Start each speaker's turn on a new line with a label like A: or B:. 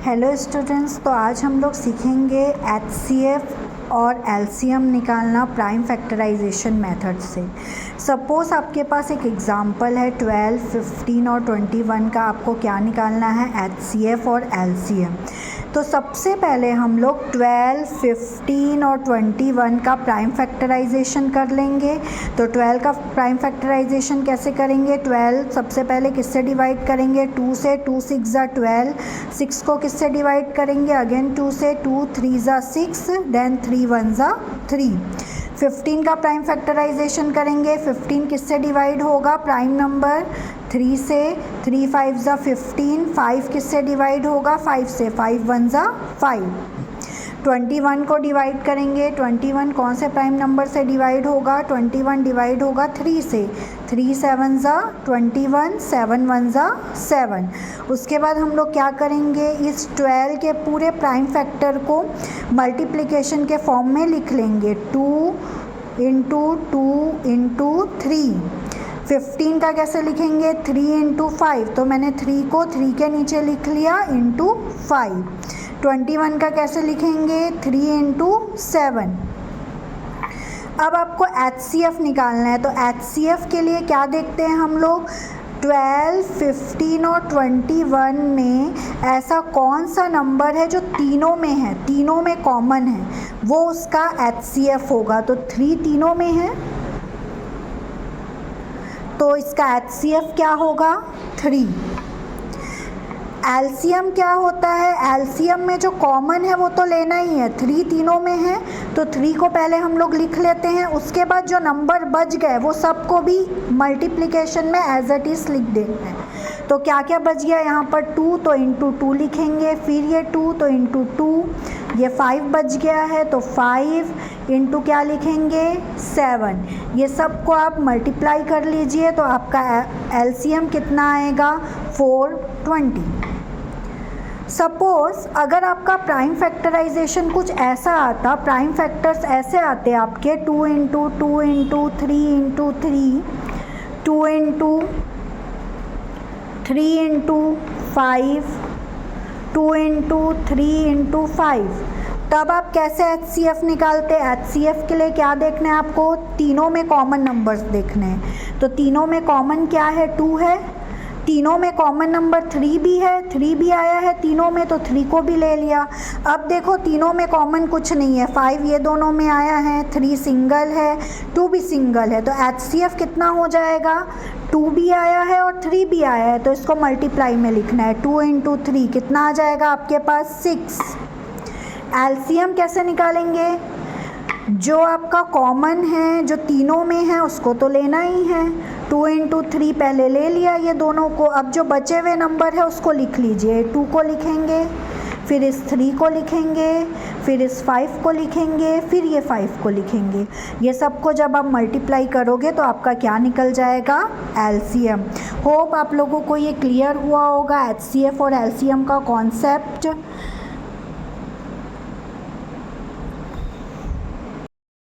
A: Hello students, तो आज हम लोग सीखेंगे एचसीएफ और एलसीएम निकालना प्राइम फैक्टराइजेशन मेथड से। सपोज़ आपके पास एक एग्जांपल है 12, 15 और 21 का। आपको क्या निकालना है? एचसीएफ और एलसीएम। तो सबसे पहले हम लोग 12, 15 और 21 का प्राइम फैक्टराइजेशन कर लेंगे। तो 12 का प्राइम फैक्टराइजेशन कैसे करेंगे? 12 सबसे पहले किससे डिवाइड करेंगे? 2 से। 2 6 ज़ा 12। 6 को किससे डिवाइड करेंगे? अगेन 2 से। 2 3 ज़ा 6, देन 3 1 ज़ा 3। 15 का प्राइम फैक्टराइजेशन करेंगे। 15 किससे डिवाइड होगा? प्राइम नंबर 3 से। 3 5 ज़ा 15। 5 किससे डिवाइड होगा? 5 से। 5 1 ज़ा 5। 21 को डिवाइड करेंगे। 21 कौन से प्राइम नंबर से डिवाइड होगा? 21 डिवाइड होगा 3 से। 3 7 ज़ा 21, 7 1 ज़ा 7। उसके बाद हम लोग क्या करेंगे? इस 12 के पूरे प्राइम फैक्टर को मल्टीप्लिकेशन के फॉर्म में लिख लेंगे। 2 इंटू 2 इंटू 3। 15 का कैसे लिखेंगे? 3 इंटू 5। तो मैंने 3 को 3 के नीचे लिख लिया इंटू 5। 21 का कैसे लिखेंगे? 3 इंटू 7। अब आपको एचसीएफ निकालना है। तो एचसीएफ के लिए क्या देखते हैं हम लोग? 12, 15 और 21 में ऐसा कौन सा नंबर है जो तीनों में है, तीनों में कॉमन है, वो उसका एचसीएफ होगा। तो 3 तीनों में है, तो इसका एचसीएफ क्या होगा? 3। एलसीएम क्या होता है? एलसीएम में जो कॉमन है वो तो लेना ही है। 3 तीनों में है, तो 3 को पहले हम लोग लिख लेते हैं। उसके बाद जो नंबर बच गए वो सबको भी मल्टीप्लिकेशन में एज इट इज़ लिख देना है। तो क्या क्या बच गया यहाँ पर? 2, तो इंटू 2 लिखेंगे। फिर ये 2, तो इंटू 2। ये 5 बच गया है, तो 5 इंटू क्या लिखेंगे? 7। ये सबको आप मल्टीप्लाई कर लीजिए, तो आपका एलसीएम कितना आएगा? 420। सपोज़ अगर आपका प्राइम फैक्टराइजेशन कुछ ऐसा आता, प्राइम फैक्टर्स ऐसे आते आपके 2 into 2 into 3 into 3, 2 into 3 into 5, 2 into 3 into 5, तब आप कैसे एचसीएफ निकालते? एचसीएफ के लिए क्या देखना है आपको? तीनों में कॉमन नंबर्स देखने हैं। तो तीनों में कॉमन क्या है? 2 है। तीनों में कॉमन नंबर 3 भी है, 3 भी आया है तीनों में, तो 3 को भी ले लिया। अब देखो तीनों में कॉमन कुछ नहीं है। 5 ये दोनों में आया है, 3 सिंगल है, 2 भी सिंगल है। तो एचसीएफ कितना हो जाएगा? 2 भी आया है और 3 भी आया है, तो इसको मल्टीप्लाई में लिखना है। 2 इंटू 3 कितना आ जाएगा आपके पास? 6। एलसीएम कैसे निकालेंगे? जो आपका कॉमन है, जो तीनों में है, उसको तो लेना ही है। 2 इंटू 3 पहले ले लिया ये दोनों को। अब जो बचे हुए नंबर है उसको लिख लीजिए। 2 को लिखेंगे, फिर इस 3 को लिखेंगे, फिर इस 5 को लिखेंगे, फिर ये 5 को लिखेंगे। ये सबको जब आप मल्टीप्लाई करोगे तो आपका क्या निकल जाएगा? एलसीएम। होप आप लोगों को ये क्लियर हुआ होगा एचसीएफ और एलसीएम का कॉन्सेप्ट।